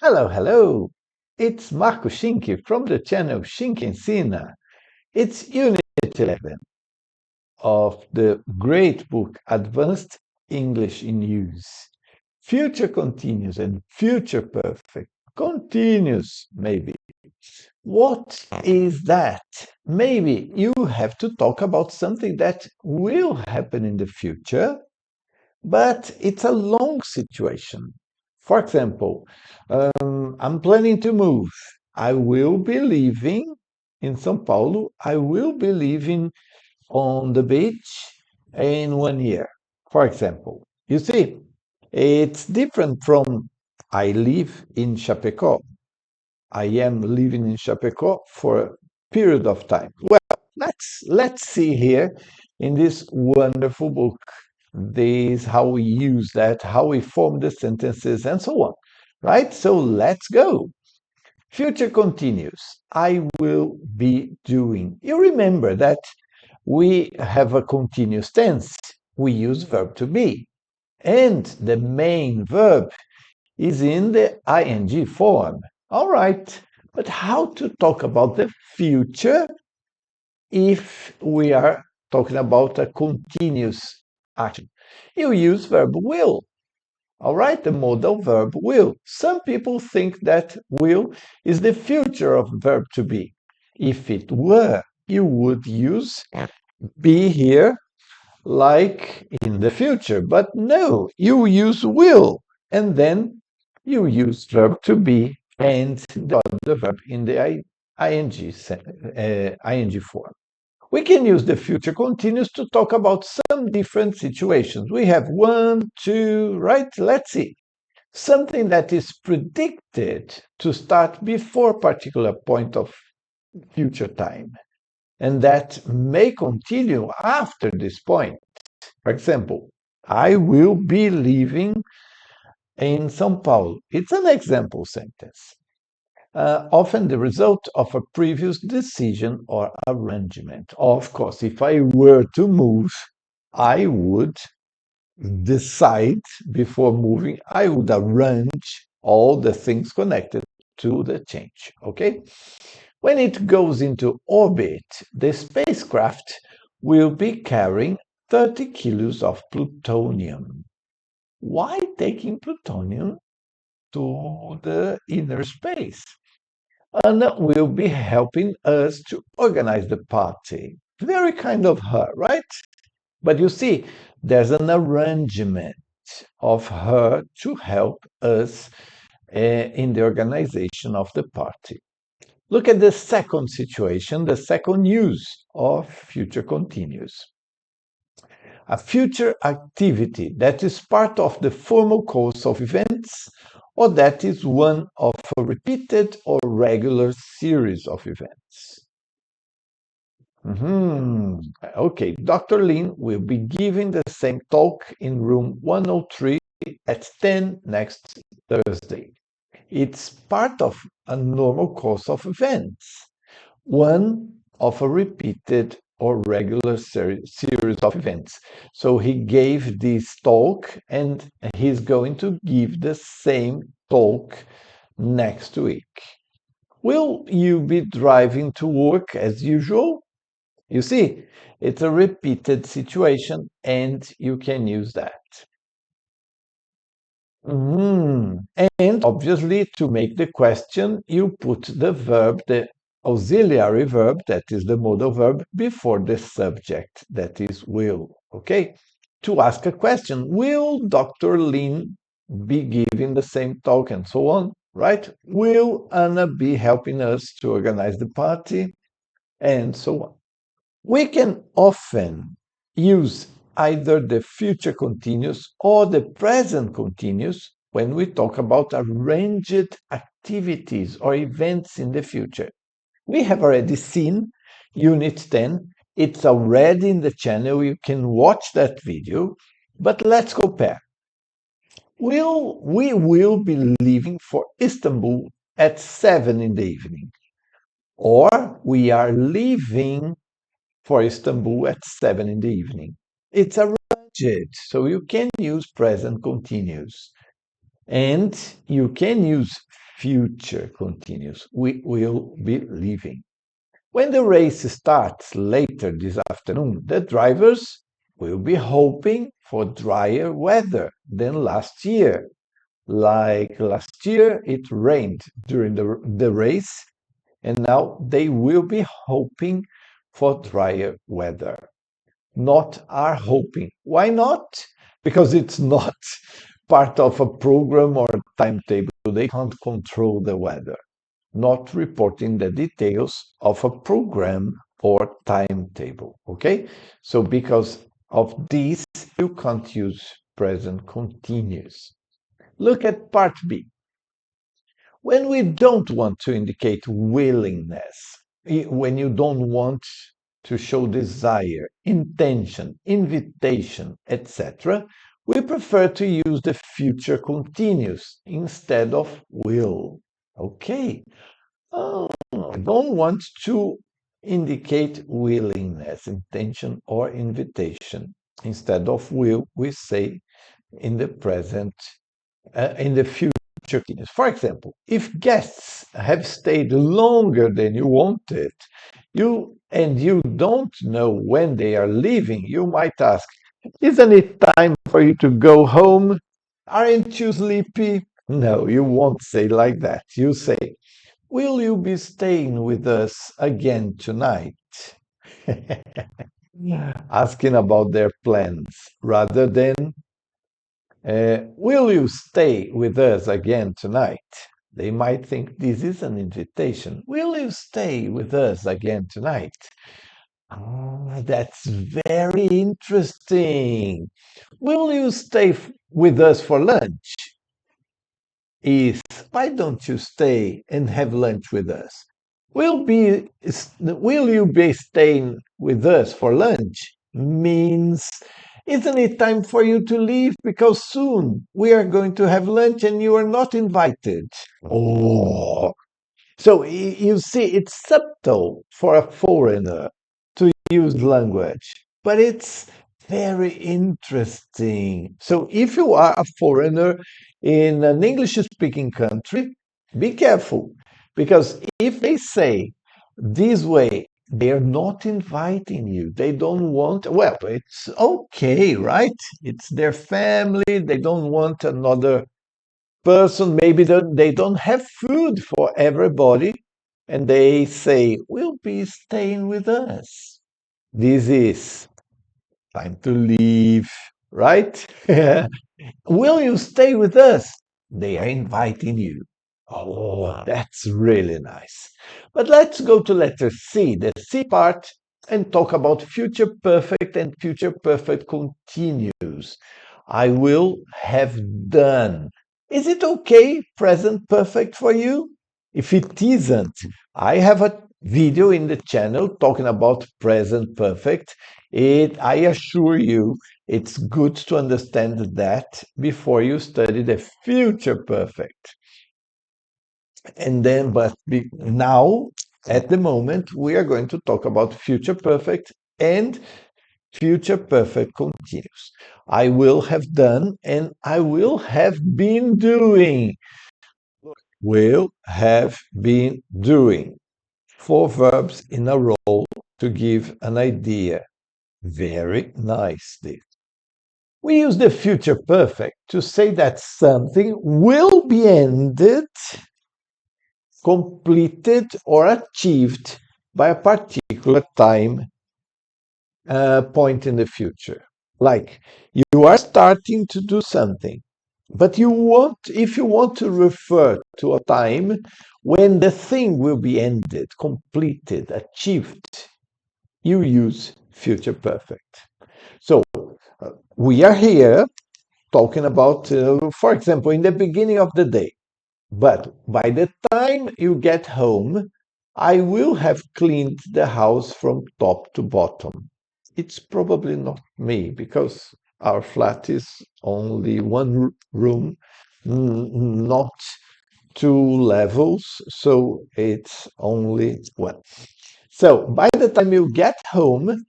Hello, hello! It's Marco Xink from the channel Xink Ensina. It's Unit 11 of the great book Advanced English in Use. Future continuous and future perfect. Continuous, maybe. What is that? Maybe you have to talk about something that will happen in the future, but it's a long situation. For example, I'm planning to move. I will be living in São Paulo. I will be living on the beach in 1 year, for example. You see, it's different from I live in Chapecó. I am living in Chapecó for a period of time. Well, let's see here in this wonderful book. This how we use that, how we form the sentences, and so on. Right? So let's go. Future continuous. I will be doing. You remember that we have a continuous tense. We use verb to be. And the main verb is in the ing form. All right. But how to talk about the future if we are talking about a continuous action? You use verb will. All right, the modal verb will. Some people think that will is the future of verb to be. If it were, you would use be here like in the future. But no, you use will, and then you use verb to be and the other verb in the ing form. We can use the future continuous to talk about some different situations. We have one, two, right? Let's see. Something that is predicted to start before a particular point of future time, and that may continue after this point. For example, I will be living in São Paulo. It's an example sentence. Often the result of a previous decision or arrangement. Of course, if I were to move, I would decide before moving, I would arrange all the things connected to the change. Okay? When it goes into orbit, the spacecraft will be carrying 30 kilos of plutonium. Why taking plutonium to the inner space? Anna will be helping us to organize the party. Very kind of her, right? But you see, there's an arrangement of her to help us in the organization of the party. Look at the second situation, the second use of future continuous. A future activity that is part of the formal course of events or that is one of a repeated or regular series of events. Okay, Dr. Lin will be giving the same talk in room 103 at 10 next Thursday. It's part of a normal course of events, one of a repeated or regular series of events. So he gave this talk and he's going to give the same talk next week. Will you be driving to work as usual? You see, it's a repeated situation and you can use that. And obviously, to make the question, you put the verb, the auxiliary verb, that is the modal verb, before the subject, that is will. Okay? To ask a question, will Dr. Lin be giving the same talk and so on? Right? Will Anna be helping us to organize the party? And so on. We can often use either the future continuous or the present continuous when we talk about arranged activities or events in the future. We have already seen Unit 10. It's already in the channel. You can watch that video. But let's compare. We will be leaving for Istanbul at 7 in the evening. Or we are leaving for Istanbul at 7 in the evening. It's arranged, so you can use present continuous. And you can use future continuous. We will be leaving. When the race starts later this afternoon, the drivers will be hoping for drier weather than last year. Like last year, it rained during the race, and now they will be hoping for drier weather. Not are hoping. Why not? Because it's not part of a program or timetable. They can't control the weather, not reporting the details of a program or timetable. Okay? So, because of this, you can't use present continuous. Look at part B. When we don't want to indicate willingness, when you don't want to show desire, intention, invitation, etc., we prefer to use the future continuous instead of will. Okay. I don't want to indicate willingness, intention, or invitation. Instead of will, we say in the present, in the future continuous. For example, if guests have stayed longer than you wanted, you don't know when they are leaving, you might ask, "Isn't it time for you to go home? Aren't you sleepy?" No, you won't say like that. You say, "Will you be staying with us again tonight?" Asking about their plans rather than, "Will you stay with us again tonight?" They might think this is an invitation. "Will you stay with us again tonight?" Ah, that's very interesting. "Will you stay with us for lunch?" Is, "Why don't you stay and have lunch with us?" Will you be staying with us for lunch? Means, "Isn't it time for you to leave? Because soon we are going to have lunch and you are not invited." Oh, so you see, it's subtle for a foreigner to use language, but it's very interesting. So if you are a foreigner in an English speaking country, be careful, because if they say this way, they're not inviting you. They don't want, well, it's okay, right? It's their family. They don't want another person. Maybe they don't have food for everybody, and they say, "Will be staying with us." This is time to leave, right? "Will you stay with us?" They are inviting you. Oh, that's really nice. But let's go to letter C, the C part, and talk about future perfect and future perfect continuous. I will have done. Is it okay, present perfect for you? If it isn't, I have a video in the channel talking about present perfect. I assure you, it's good to understand that before you study the future perfect. And then, now, at the moment, we are going to talk about future perfect and future perfect continuous. I will have done and I will have been doing. Will have been doing. 4 verbs in a row to give an idea. Very nicely. We use the future perfect to say that something will be ended, completed, or achieved by a particular time point in the future. Like, you are starting to do something, but if you want to refer to a time when the thing will be ended, completed, achieved, you use future perfect. So, we are here talking about, for example, in the beginning of the day. But by the time you get home, I will have cleaned the house from top to bottom. It's probably not me, because our flat is only one room, not 2 levels, so it's only one. So by the time you get home,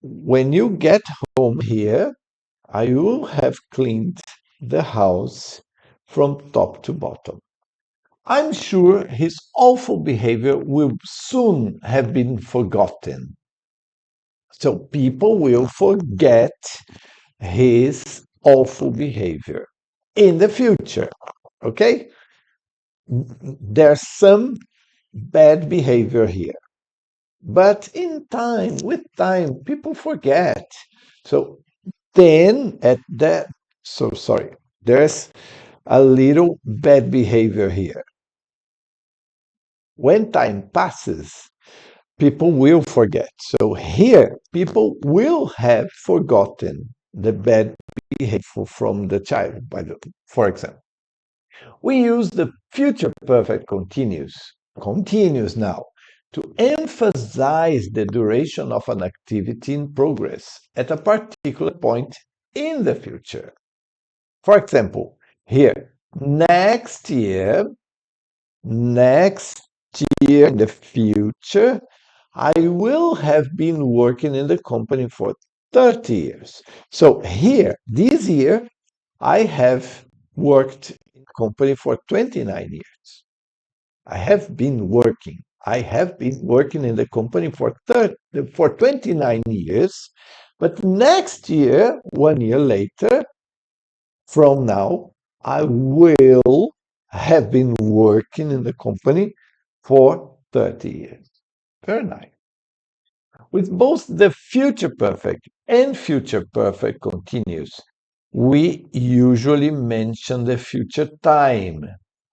when you get home here, I will have cleaned the house from top to bottom. I'm sure his awful behavior will soon have been forgotten. So people will forget his awful behavior in the future. Okay? There's some bad behavior here. But with time, people forget. So then sorry, there's a little bad behavior here. When time passes, people will forget. So here, people will have forgotten the bad behavior from the child, for example. We use the future perfect continuous now, to emphasize the duration of an activity in progress at a particular point in the future. For example, here, next year in the future, I will have been working in the company for 30 years. So here, this year, I have worked in the company for 29 years. I have been working. I have been working in the company for 29 years, but next year, 1 year later, from now, I will have been working in the company for 30 years. Very nice. With both the future perfect and future perfect continuous, we usually mention the future time.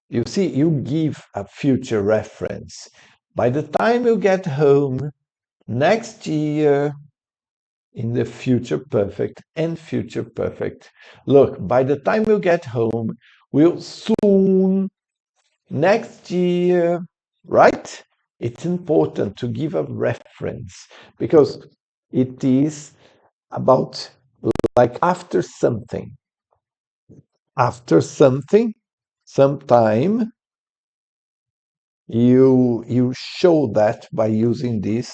You see, you give a future reference. By the time you get home next year, in the future perfect and future perfect. Look, by the time you get home, we'll soon, next year, right? It's important to give a reference because it is about like after something. After something, sometime, you show that by using these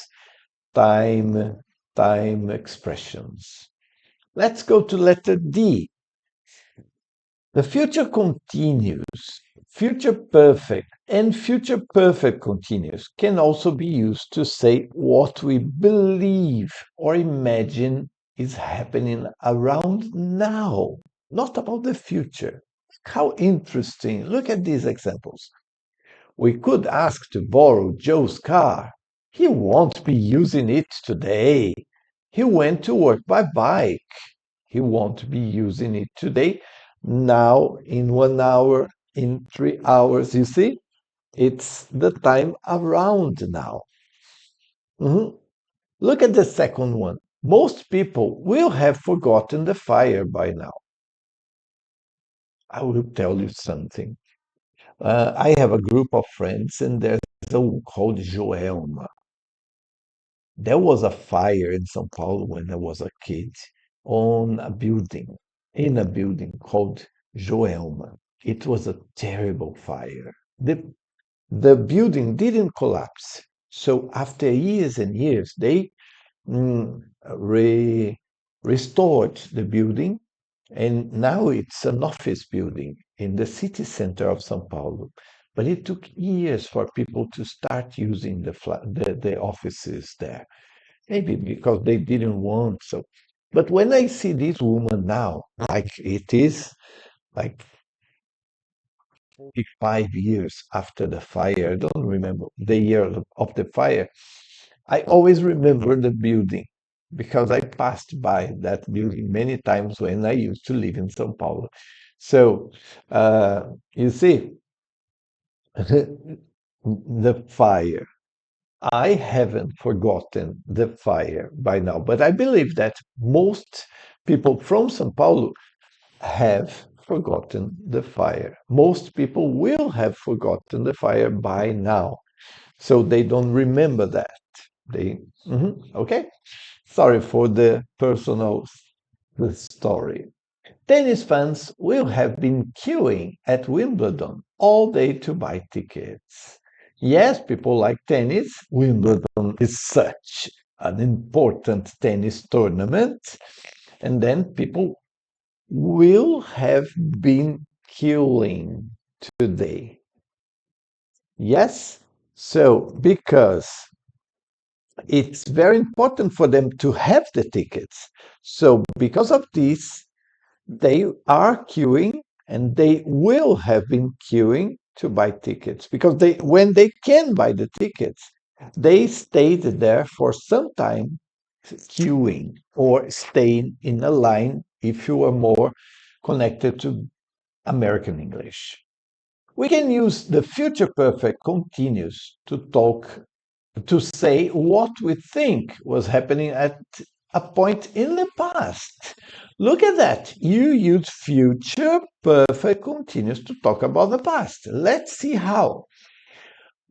time time expressions. Let's go to letter D. The future continuous, future perfect, and future perfect continuous can also be used to say what we believe or imagine is happening around now, not about the future. How interesting. Look at these examples. We could ask to borrow Joe's car. He won't be using it today. He went to work by bike. He won't be using it today. Now, in 1 hour, in 3 hours, you see, it's the time around now. Mhm. Look at the second one. Most people will have forgotten the fire by now. I will tell you something. I have a group of friends, and there's a one called Joelma. There was a fire in São Paulo when I was a kid in a building called Joelma. It was a terrible fire. The building didn't collapse. So after years and years, they mm, re- restored the building, and now it's an office building in the city center of São Paulo. But it took years for people to start using the offices there. Maybe because they didn't want so. But when I see this woman now, like it is like 5 years after the fire, I don't remember the year of the fire. I always remember the building because I passed by that building many times when I used to live in São Paulo. So you see, the fire. I haven't forgotten the fire by now, but I believe that most people from São Paulo have forgotten the fire. Most people will have forgotten the fire by now, so they don't remember that. Okay. Sorry for the personal story. Tennis fans will have been queuing at Wimbledon all day to buy tickets. Yes, people like tennis. Wimbledon is such an important tennis tournament. And then people will have been queuing today? Yes? So, because it's very important for them to have the tickets. So, because of this, they are queuing and they will have been queuing to buy tickets because when they can buy the tickets, they stayed there for some time queuing or staying in a line if you are more connected to American English. We can use the future perfect continuous to say what we think was happening at a point in the past. Look at that. You use future perfect continuous to talk about the past. Let's see how.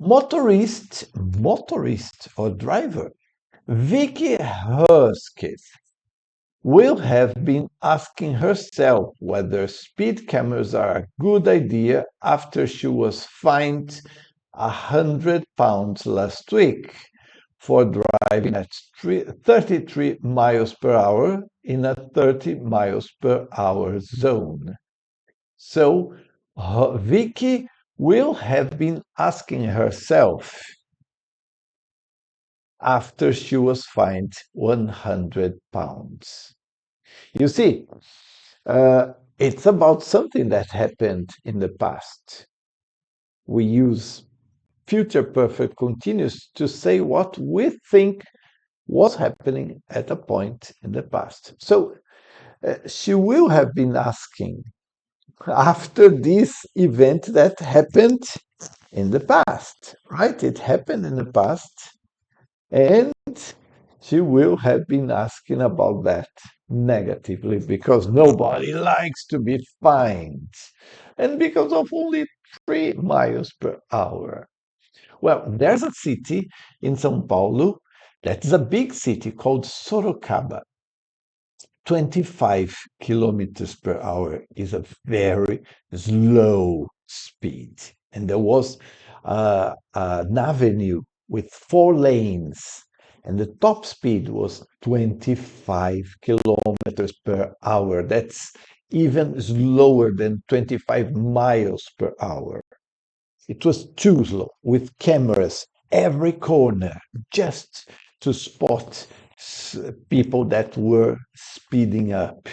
Motorist or driver, Vicky Hersketh will have been asking herself whether speed cameras are a good idea after she was fined £100 last week for driving at 33 miles per hour in a 30 miles per hour zone. So Vicky will have been asking herself after she was fined £100. You see, it's about something that happened in the past. We use future perfect continuous to say what we think was happening at a point in the past. So she will have been asking after this event that happened in the past, right? It happened in the past, and she will have been asking about that negatively because nobody likes to be fined and because of only 3 miles per hour. Well, there's a city in São Paulo that's a big city called Sorocaba. 25 kilometers per hour is a very slow speed. And there was an avenue with 4 lanes, and the top speed was 25 kilometers per hour. That's even slower than 25 miles per hour. It was too slow, with cameras every corner, just to spot people that were speeding up,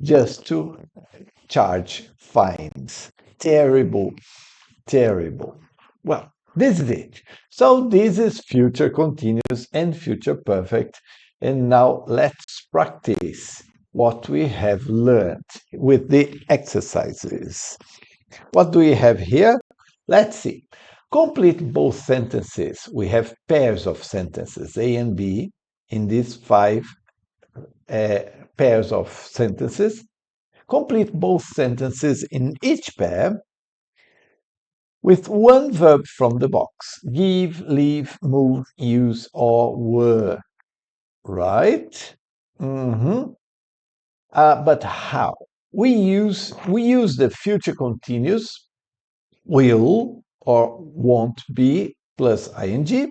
just to charge fines. Terrible, terrible. Well, this is it. So this is future continuous and future perfect. And now let's practice what we have learned with the exercises. What do we have here? Let's see. Complete both sentences. We have pairs of sentences, A and B, in these 5 pairs of sentences. Complete both sentences in each pair with one verb from the box. Give, leave, move, use, or were. Right? But how? We use the future continuous will or won't be plus ing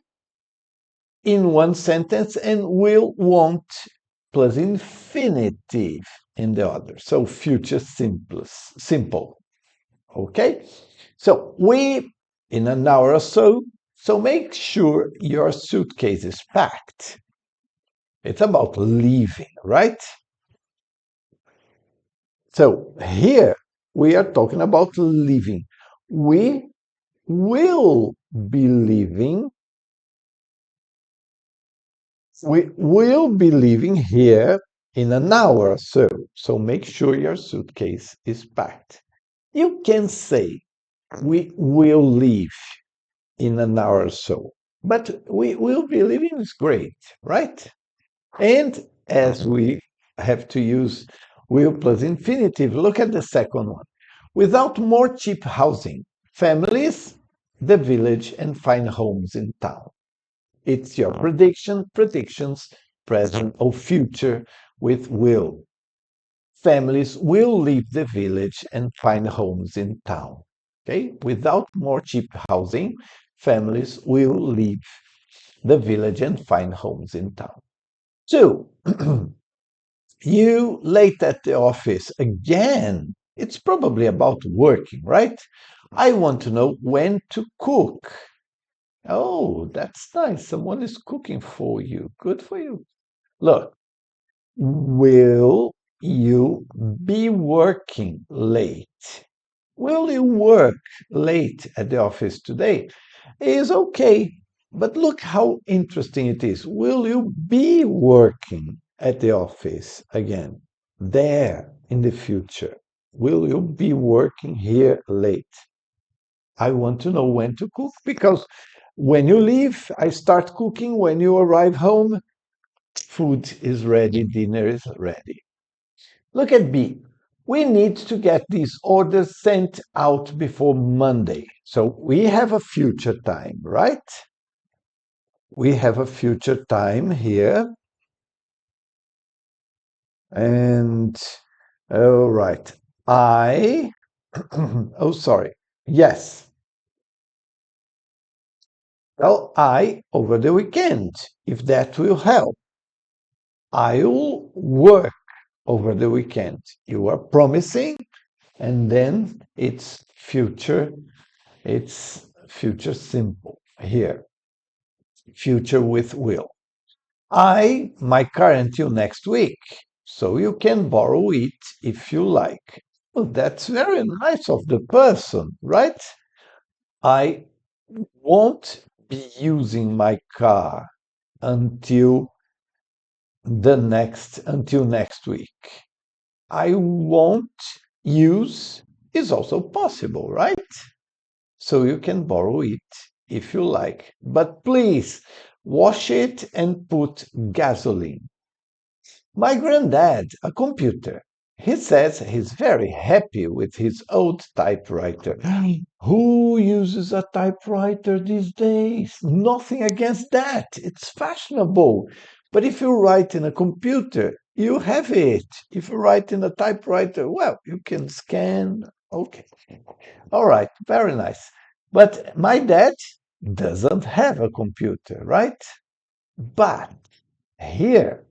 in one sentence and will won't plus infinitive in the other. So future simple. Okay? So we, in an hour or so make sure your suitcase is packed. It's about leaving, right? So here we are talking about leaving. We will be leaving. We will be leaving here in an hour or so. So make sure your suitcase is packed. You can say we will leave in an hour or so, but we will be leaving is great, right? And as we have to use will plus infinitive, look at the second one. Without more cheap housing, families, the village, and find homes in town. It's your predictions, present or future with will. Families will leave the village and find homes in town. Okay? Without more cheap housing, families will leave the village and find homes in town. 2. You late at the office again. It's probably about working, right? I want to know when to cook. Oh, that's nice. Someone is cooking for you. Good for you. Look, will you be working late? Will you work late at the office today? Is okay, but look how interesting it is. Will you be working at the office again? There in the future. Will you be working here late? I want to know when to cook because when you leave, I start cooking. When you arrive home, food is ready, dinner is ready. Look at B. We need to get these orders sent out before Monday. So we have a future time, right? We have a future time here. And, all right. Oh, sorry. Yes. Well, over the weekend, if that will help. I'll work over the weekend. You are promising, and then it's future simple here. Future with will. My car until next week, so you can borrow it if you like. Well, that's very nice of the person, right? I won't be using my car until until next week. I won't use is also possible, right? So you can borrow it if you like. But please wash it and put gasoline. My granddad, a computer, he says he's very happy with his old typewriter. Who uses a typewriter these days? Nothing against that. It's fashionable. But if you write in a computer, you have it. If you write in a typewriter, well, you can scan. Okay. All right. Very nice. But my dad doesn't have a computer, right? But here,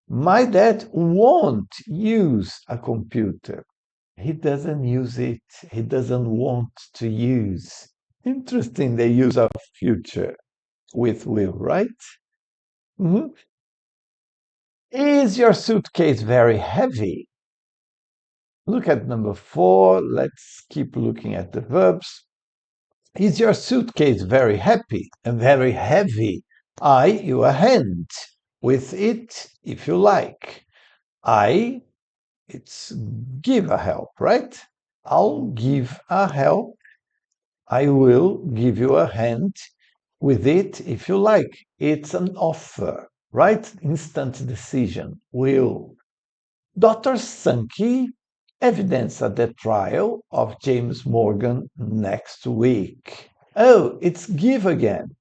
my dad won't use a computer. He doesn't use it. He doesn't want to use. Interesting, they use our future with will, right? Mhm. Is your suitcase very heavy? Look at number 4. Let's keep looking at the verbs. Is your suitcase very happy and very heavy? Your hand with it if you like. It's give a help, right? I'll give a help. I will give you a hand with it if you like. It's an offer, right? Instant decision. Will. Dr. Sankey evidence at the trial of James Morgan next week. Oh, it's give again.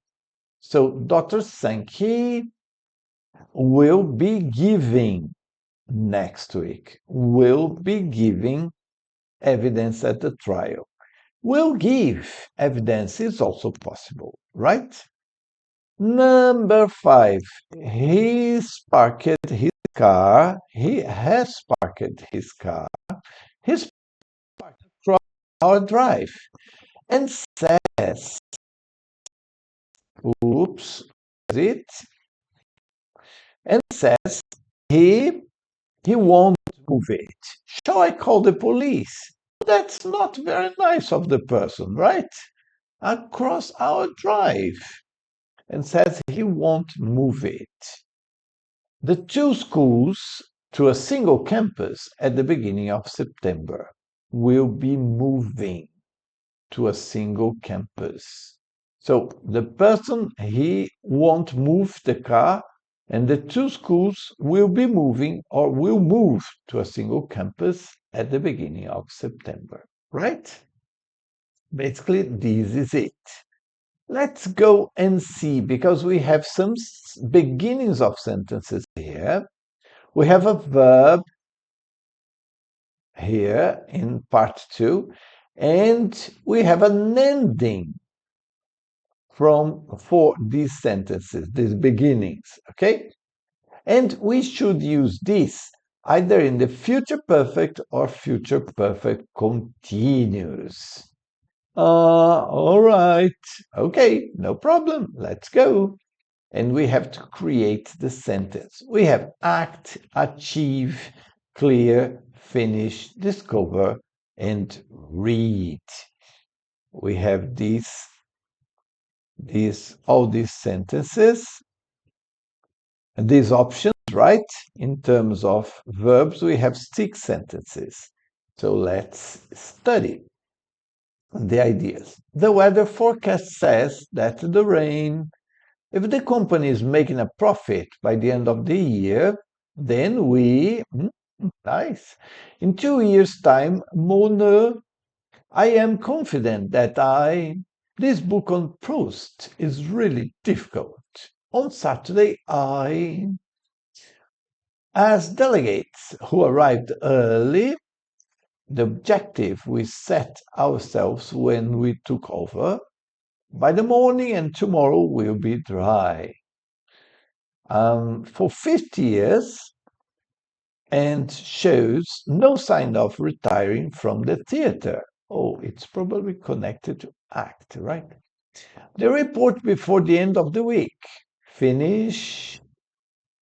So Dr. Sankey will be giving next week. Will be giving evidence at the trial. Will give evidence is also possible, right? Number 5, he's parked his car. He has parked his car. He's parked across our drive and says, oops, it, and says he won't move it. Shall I call the police? That's not very nice of the person, right? Across our drive and says he won't move it. The 2 schools to a single campus at the beginning of September will be moving to a single campus. So the person, he won't move the car, and the 2 schools will be moving or will move to a single campus at the beginning of September, right? Basically, this is it. Let's go and see, because we have some beginnings of sentences here. We have a verb here in part 2, and we have an ending for these sentences, these beginnings, okay? And we should use this either in the future perfect or future perfect continuous. All right. Okay, no problem. Let's go. And we have to create the sentence. We have act, achieve, clear, finish, discover, and read. We have all these sentences and these options, right? In terms of verbs, we have 6 sentences. So let's study the ideas. The weather forecast says that the rain, if the company is making a profit by the end of the year, then nice. In 2 years' time, Mona, I am confident that this book on Proust is really difficult. On Saturday, as delegates who arrived early, the objective we set ourselves when we took over, by the morning and tomorrow will be dry. For 50 years, and shows no sign of retiring from the theater. Oh, it's probably connected to act, right? The report before the end of the week. Finish,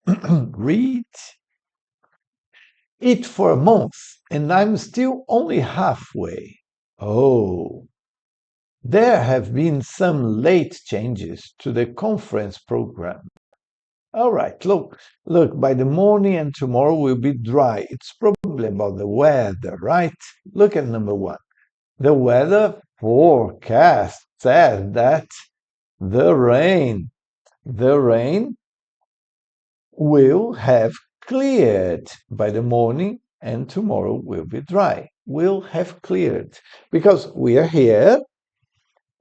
read, eat for a month, and I'm still only halfway. Oh, there have been some late changes to the conference program. All right, look, by the morning and tomorrow will be dry. It's probably about the weather, right? Look at number 1. The weather forecast says that the rain will have cleared by the morning and tomorrow will be dry. Will have cleared because we are here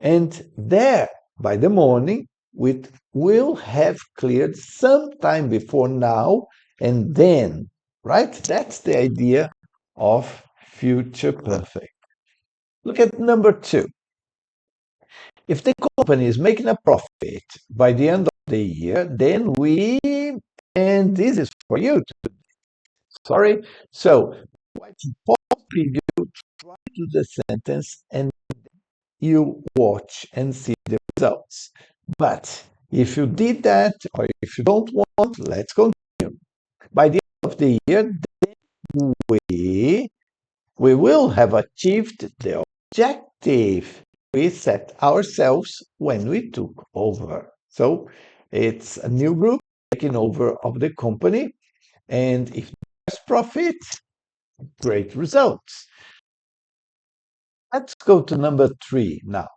and there by the morning it will have cleared sometime before now and then, right? That's the idea of future perfect. Look at number 2. If the company is making a profit by the end of the year, then and this is for you, sorry. So, what you pause preview, try to the sentence, and you watch and see the results. But if you did that, or if you don't want, let's continue. By the end of the year, then we will have achieved the objective we set ourselves when we took over. So it's a new group taking over of the company, and if there's profit, great results. Let's go to number 3 now.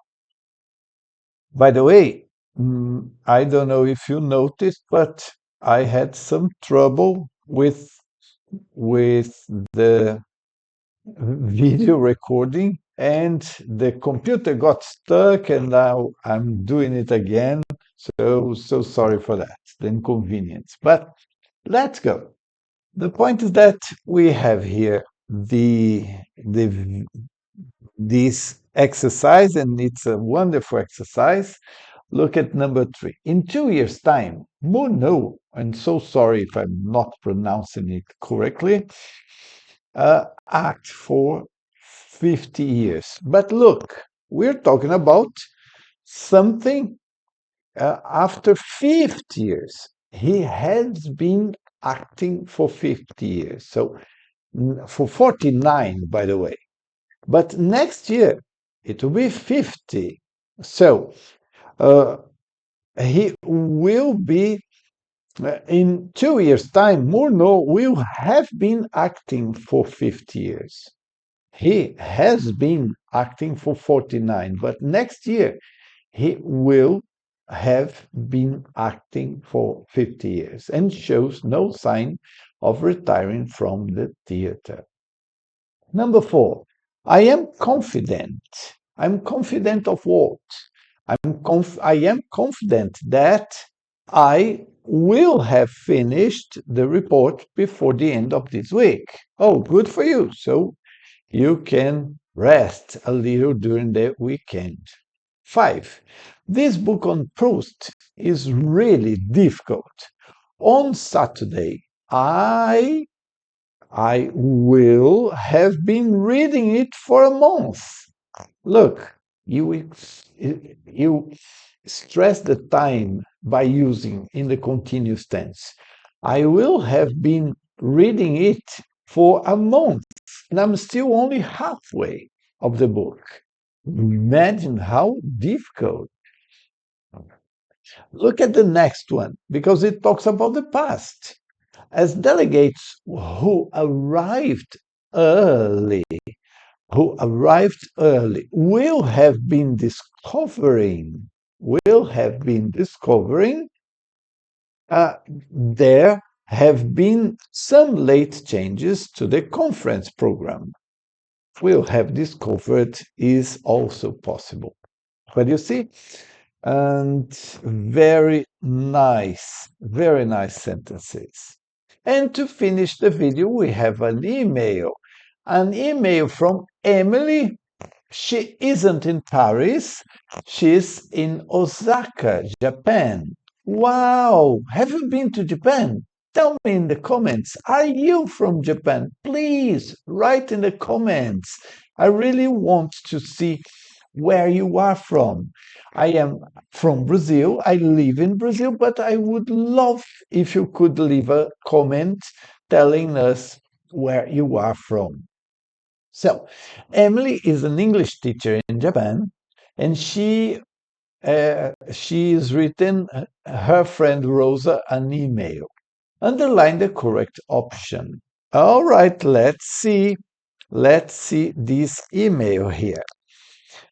By the way, I don't know if you noticed, but I had some trouble with the video recording and the computer got stuck and now I'm doing it again. So sorry for that, the inconvenience. But let's go. The point is that we have here this exercise, and it's a wonderful exercise. Look at number 3. In 2 years' time, Mono, I'm so sorry if I'm not pronouncing it correctly, act for 50 years. But look, we're talking about something after 50 years. He has been acting for 50 years. So for 49, by the way. But next year, it will be 50. So he will be, in 2 years' time, Murno will have been acting for 50 years. He has been acting for 49, but next year he will have been acting for 50 years and shows no sign of retiring from the theater. Number 4, I am confident. I'm confident of what? I am confident that I will have finished the report before the end of this week. Oh, good for you. So you can rest a little during the weekend. 5, this book on Proust is really difficult. On Saturday, I I will have been reading it for a month. Look, you stress the time by using in the continuous tense. I will have been reading it for a month, and I'm still only halfway of the book. Imagine how difficult. Look at the next one, because it talks about the past. As delegates early, who arrived early, will have been discovering there have been some late changes to the conference program. Will have discovered is also possible. But you see, and very nice sentences. And to finish the video, we have an email from Emily. She isn't in Paris, she's in Osaka, Japan. Wow, have you been to Japan? Tell me in the comments, are you from Japan? Please write in the comments. I really want to see where you are from. I am from Brazil. I live in Brazil, but I would love if you could leave a comment telling us where you are from. So, Emily is an English teacher in Japan, and she's written her friend Rosa an email. Underline the correct option. All right, let's see. Let's see this email here.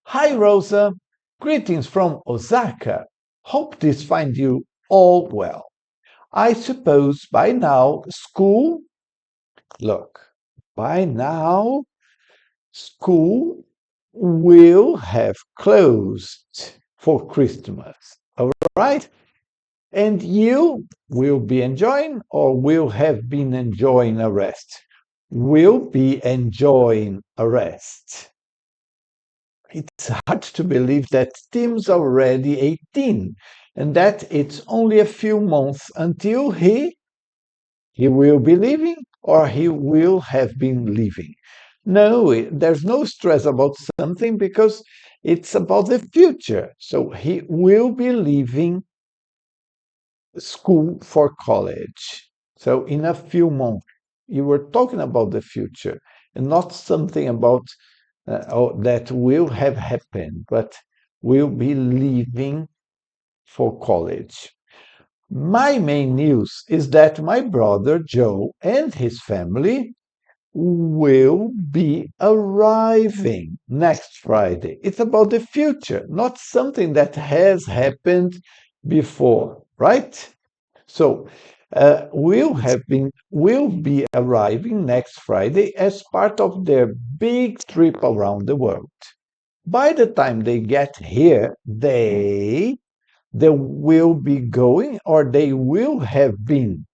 Hi, Rosa. Greetings from Osaka. Hope this finds you all well. I suppose by now by now school will have closed for Christmas. All right? And you will be enjoying or will have been enjoying a rest? Will be enjoying a rest. It's hard to believe that Tim's already 18 and that it's only a few months until he will be leaving or he will have been leaving. No, there's no stress about something because it's about the future. So he will be leaving school for college. So in a few months, you were talking about the future and not something about that will have happened, but will be leaving for college. My main news is that my brother Joe and his family will be arriving next Friday. It's about the future, not something that has happened before, right? So will be arriving next Friday as part of their big trip around the world. By the time they get here, they will be going or they will have been.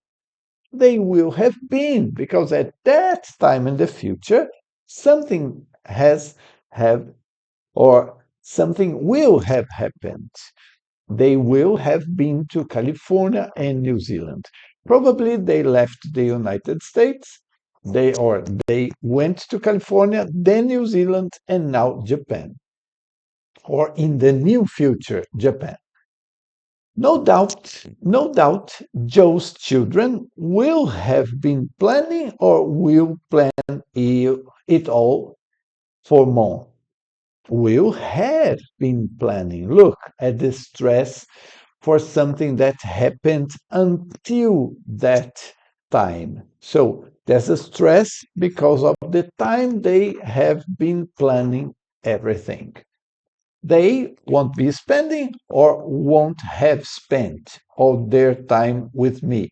They will have been because at that time in the future, something has have or something will have happened. They will have been to California and New Zealand. Probably they left the United States, they went to California, then New Zealand, and now Japan. Or in the near future, Japan. No doubt, Joe's children will have been planning or will plan it all for more. Will have been planning. Look at the stress for something that happened until that time. So there's a stress because of the time they have been planning everything. They won't be spending or won't have spent all their time with me.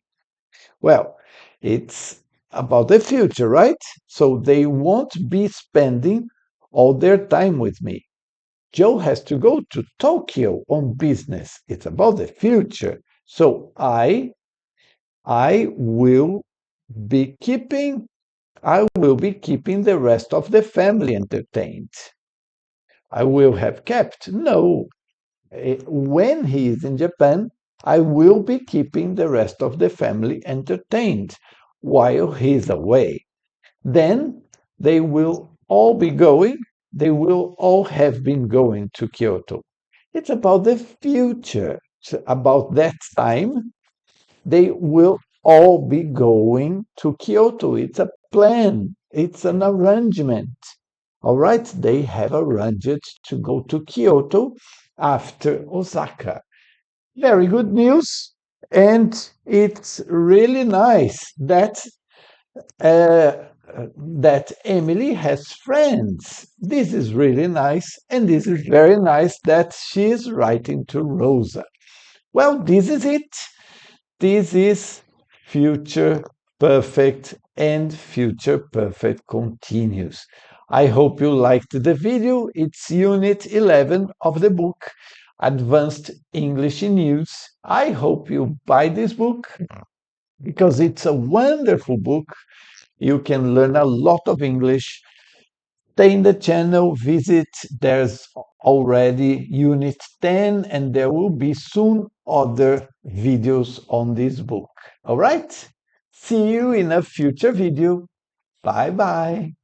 Well, it's about the future, right? So they won't be spending all their time with me. Joe has to go to Tokyo on business. It's about the future. So I will be keeping the rest of the family entertained. I will have kept. No. When he is in Japan, I will be keeping the rest of the family entertained while he's away. Then they will all be going, they will all have been going to Kyoto. It's about the future. So about that time, they will all be going to Kyoto. It's a plan, it's an arrangement. All right, they have arranged to go to Kyoto after Osaka. Very good news. And it's really nice uh, that Emily has friends. This is really nice. And this is very nice that she is writing to Rosa. Well, this is it. This is future perfect and future perfect continuous. I hope you liked the video. It's unit 11 of the book, Advanced English in Use. I hope you buy this book because it's a wonderful book. You can learn a lot of English. Stay in the channel, visit. There's already unit 10, and there will be soon other videos on this book. All right? See you in a future video. Bye bye.